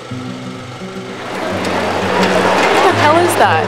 What the hell is that?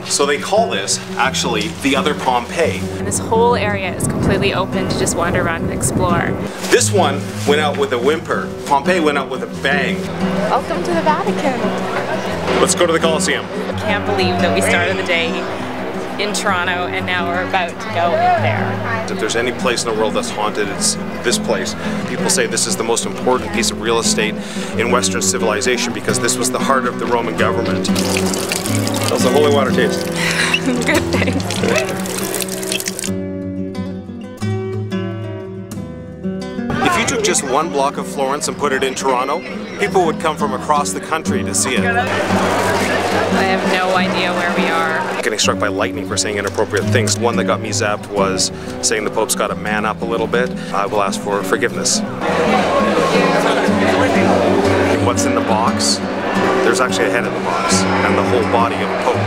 So they call this actually the other Pompeii. And this whole area is completely open to just wander around and explore. This one went out with a whimper. Pompeii went out with a bang. Welcome to the Vatican. Let's go to the Colosseum. I can't believe that we started the day in Toronto and now we're about to go in there. If there's any place in the world that's haunted, it's this place. People say this is the most important piece of real estate in Western civilization because this was the heart of the Roman government. How's the holy water taste? Good, thanks. If you took just one block of Florence and put it in Toronto, people would come from across the country to see it. I have no idea where we are. Getting struck by lightning for saying inappropriate things. One that got me zapped was saying the Pope's got to man up a little bit. I will ask for forgiveness. What's in the box? There's actually a head in the box and the whole body of a Pope.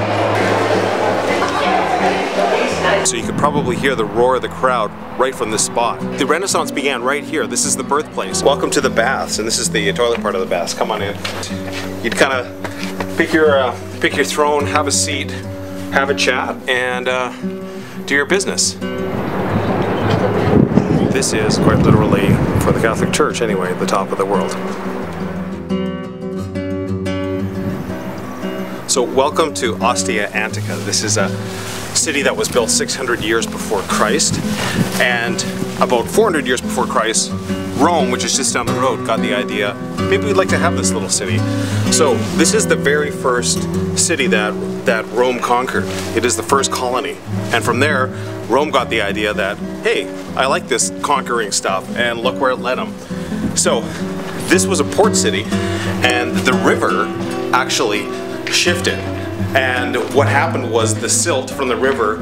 So you could probably hear the roar of the crowd right from this spot. The Renaissance began right here. This is the birthplace. Welcome to the baths, and this is the toilet part of the baths. Come on in. You'd kind of pick your throne, have a seat, have a chat, and do your business. This is quite literally, for the Catholic Church anyway, the top of the world. So welcome to Ostia Antica. This is a city that was built 600 years before Christ, and about 400 years before Christ, Rome, which is just down the road, got the idea, maybe we'd like to have this little city. So this is the very first city that Rome conquered. It is the first colony. And from there, Rome got the idea that, hey, I like this conquering stuff, and look where it led them. So this was a port city, and the river actually shifted. And what happened was the silt from the river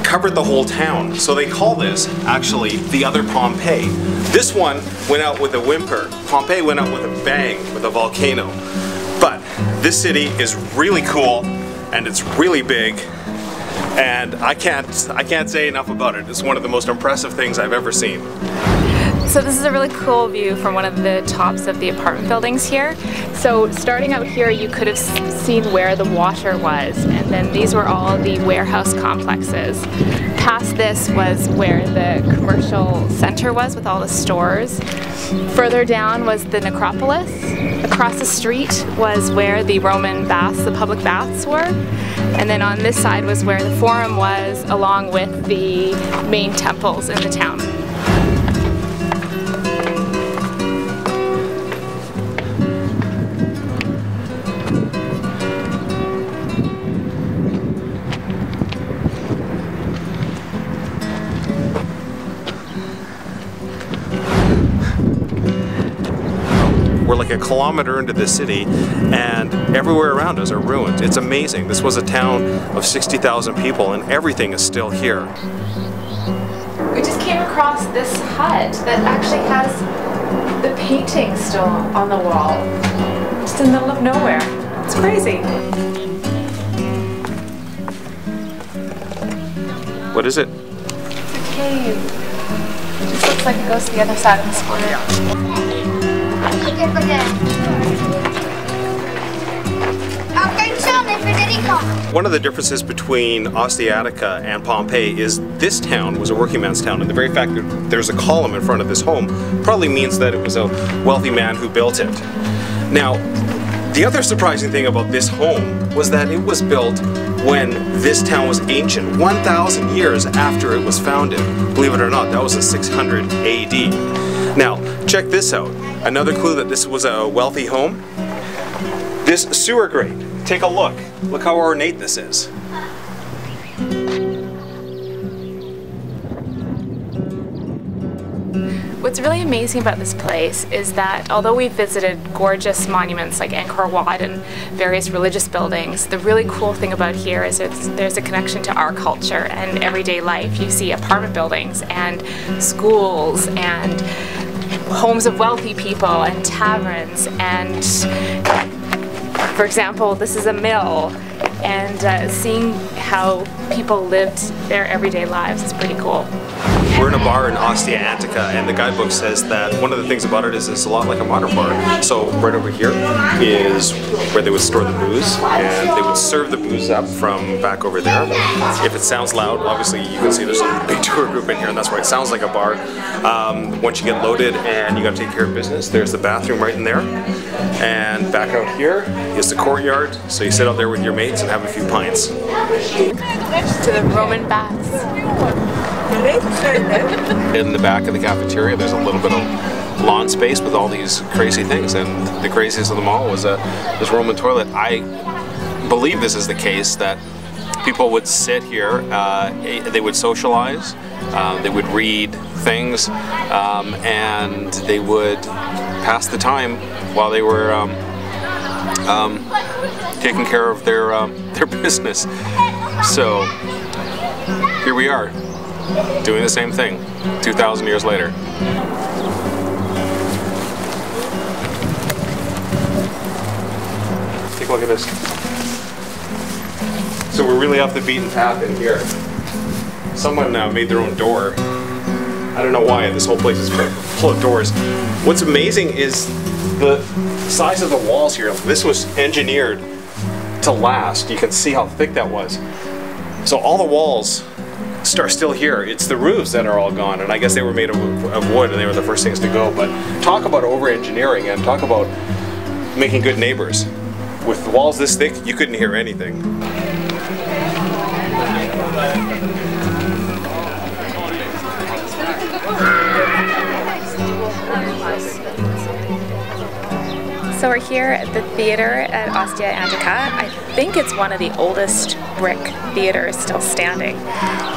covered the whole town. So they call this actually the other Pompeii. This one went out with a whimper. Pompeii went out with a bang, with a volcano. But this city is really cool and it's really big. And I can't say enough about it. It's one of the most impressive things I've ever seen. So this is a really cool view from one of the tops of the apartment buildings here. So starting out here, you could have seen where the water was, and then these were all the warehouse complexes. Past this was where the commercial center was with all the stores. Further down was the necropolis. Across the street was where the Roman baths, the public baths were. And then on this side was where the forum was, along with the main temples in the town. We're like a kilometer into the city and everywhere around us are ruins. It's amazing. This was a town of 60,000 people and everything is still here. We just came across this hut that actually has the painting still on the wall. Just in the middle of nowhere. It's crazy. What is it? It's a cave. It just looks like it goes to the other side of the square. One of the differences between Ostia Antica and Pompeii is this town was a working man's town, and the very fact that there's a column in front of this home probably means that it was a wealthy man who built it. Now, the other surprising thing about this home was that it was built when this town was ancient, 1,000 years after it was founded. Believe it or not, that was in 600 AD. Now, check this out. Another clue that this was a wealthy home. This sewer grate. Take a look. Look how ornate this is. What's really amazing about this place is that although we visited gorgeous monuments like Angkor Wat and various religious buildings, the really cool thing about here is there's a connection to our culture and everyday life. You see apartment buildings and schools and homes of wealthy people and taverns, and for example, this is a mill, and seeing how people lived their everyday lives is pretty cool. We're in a bar in Ostia Antica, and the guidebook says that one of the things about it is it's a lot like a modern bar. So right over here is where they would store the booze, and they would serve the booze up from back over there. If it sounds loud, obviously you can see there's a big tour group in here, and that's why it sounds like a bar. Once you get loaded and you got to take care of business, there's the bathroom right in there. And back out here is the courtyard, so you sit out there with your mates and have a few pints. To the Roman baths. In the back of the cafeteria, there's a little bit of lawn space with all these crazy things, and the craziest of them all was this Roman toilet. I believe this is the case, that people would sit here, they would socialize, they would read things, and they would pass the time while they were taking care of their business. So here we are, doing the same thing 2,000 years later. Take a look at this. So we're really off the beaten path in here. Someone made their own door. I don't know why, this whole place is full of doors. What's amazing is the size of the walls here. This was engineered to last. You can see how thick that was. So all the walls are still here. It's the roofs that are all gone, and I guess they were made of wood, and they were the first things to go. But talk about over-engineering, and talk about making good neighbors. With walls this thick, you couldn't hear anything. So we're here at the theater at Ostia Antica. I think it's one of the oldest brick theaters still standing.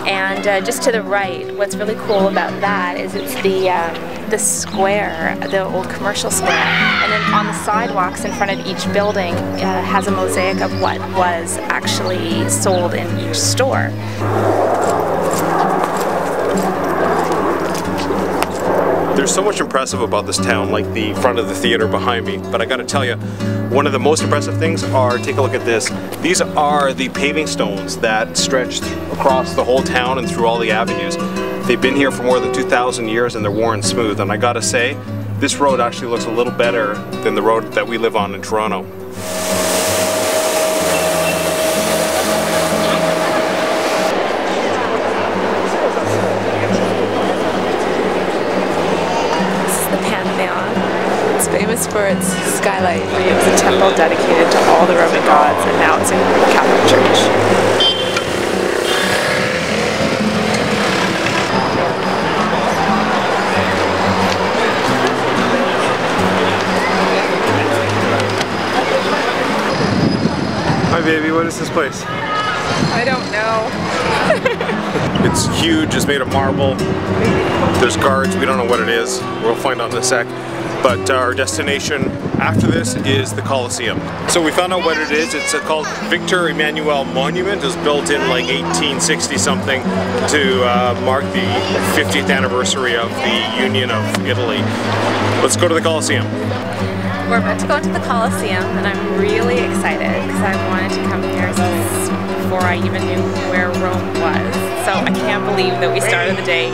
And just to the right, what's really cool about that is it's the square, the old commercial square. And then on the sidewalks in front of each building has a mosaic of what was actually sold in each store. There's so much impressive about this town, like the front of the theater behind me, but I gotta tell you, one of the most impressive things are, take a look at this. These are the paving stones that stretched across the whole town and through all the avenues. They've been here for more than 2,000 years and they're worn smooth, and I gotta say, this road actually looks a little better than the road that we live on in Toronto. Famous for its skylight. It was a temple dedicated to all the Roman gods, and now it's a Catholic church. Hi baby, what is this place? I don't know. It's huge, it's made of marble. There's guards, we don't know what it is. We'll find out in a sec. But our destination after this is the Colosseum. So we found out what it is. It's called Victor Emmanuel Monument. It was built in like 1860 something to mark the 50th anniversary of the Union of Italy. Let's go to the Colosseum. We're about to go into the Colosseum, and I'm really excited because I wanted to come here since before I even knew where Rome was. So I can't believe that we started the day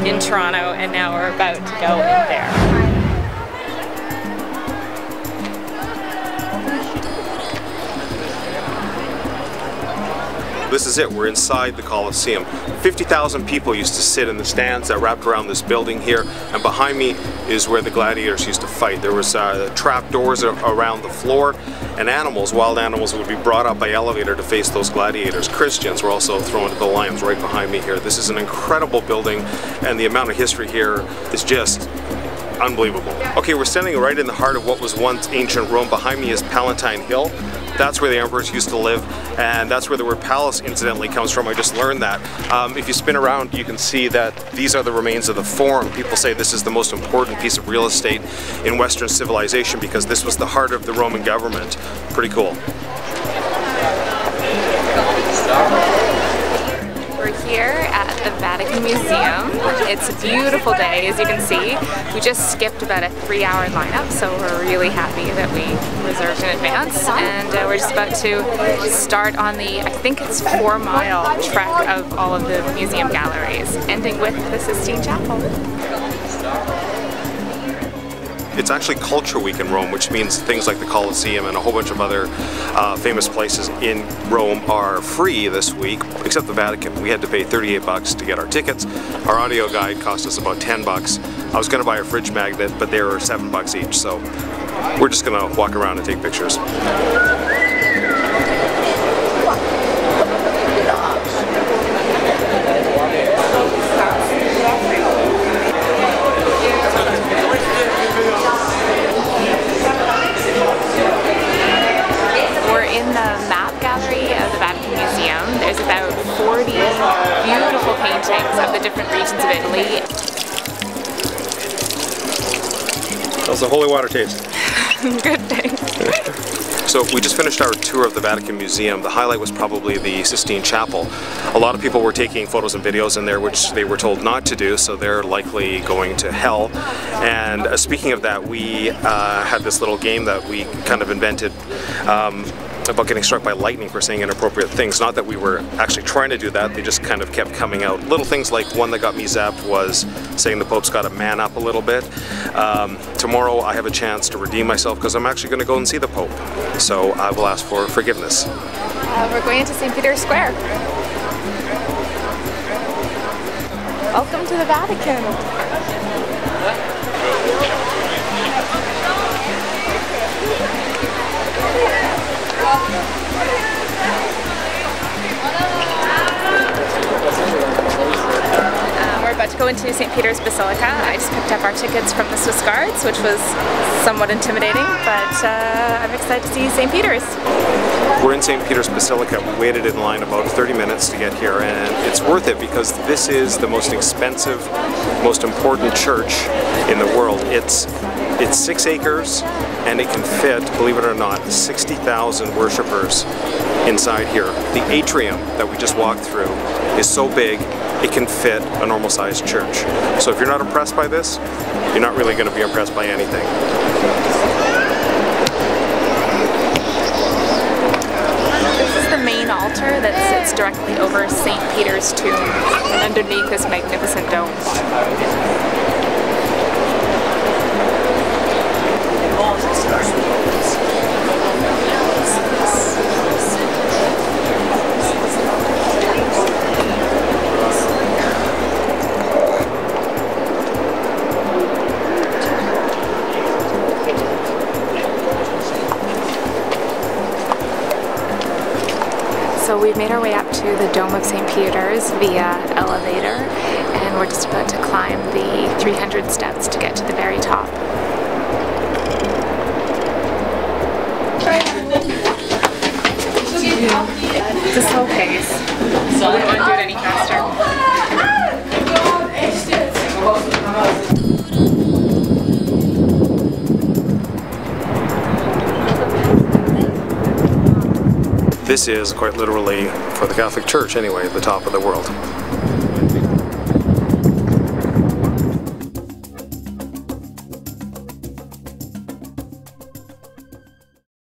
in Toronto and now we're about to go in there. This is it, we're inside the Colosseum. 50,000 people used to sit in the stands that wrapped around this building here, and behind me is where the gladiators used to fight. There was trap doors around the floor, and animals, wild animals, would be brought up by elevator to face those gladiators. Christians were also thrown to the lions right behind me here. This is an incredible building, and the amount of history here is just unbelievable. Okay, we're standing right in the heart of what was once ancient Rome. Behind me is Palatine Hill. That's where the emperors used to live, and that's where the word palace incidentally comes from. I just learned that. If you spin around, you can see that these are the remains of the Forum. People say this is the most important piece of real estate in Western civilization because this was the heart of the Roman government. Pretty cool. We're here at the Vatican Museum. It's a beautiful day, as you can see. We just skipped about a 3-hour lineup, so we're really happy that we reserved in advance. And we're just about to start on the, I think it's 4-mile trek of all of the museum galleries, ending with the Sistine Chapel. It's actually Culture Week in Rome, which means things like the Colosseum and a whole bunch of other famous places in Rome are free this week, except the Vatican. We had to pay $38 to get our tickets. Our audio guide cost us about $10. I was going to buy a fridge magnet, but they were $7 each, so we're just going to walk around and take pictures. There's about 40 beautiful paintings of the different regions of Italy. How's the holy water taste? Good, thanks. So we just finished our tour of the Vatican Museum. The highlight was probably the Sistine Chapel. A lot of people were taking photos and videos in there, which they were told not to do, so they're likely going to hell. And speaking of that, we had this little game that we kind of invented about getting struck by lightning for saying inappropriate things. Not that we were actually trying to do that, they just kind of kept coming out. Little things like one that got me zapped was saying the Pope's got to man up a little bit. Tomorrow I have a chance to redeem myself because I'm actually going to go and see the Pope. So I will ask for forgiveness. We're going into St. Peter's Square. Welcome to the Vatican. We're about to go into St. Peter's Basilica. I just picked up our tickets from the Swiss Guards, which was somewhat intimidating, but I'm excited to see St. Peter's. We're in St. Peter's Basilica. We waited in line about 30 minutes to get here, and it's worth it because this is the most expensive, most important church in the world. It's 6 acres and it can fit, believe it or not, 60,000 worshippers inside here. The atrium that we just walked through is so big it can fit a normal sized church. So if you're not impressed by this, you're not really going to be impressed by anything. This is the main altar that sits directly over St. Peter's tomb and underneath this magnificent dome. So we've made our way up to the Dome of St. Peter's via elevator, and we're just about to climb the 300 steps to get to the very top. It's a slow pace, so I wouldn't want to do it any faster. This is quite literally, for the Catholic Church anyway, the top of the world.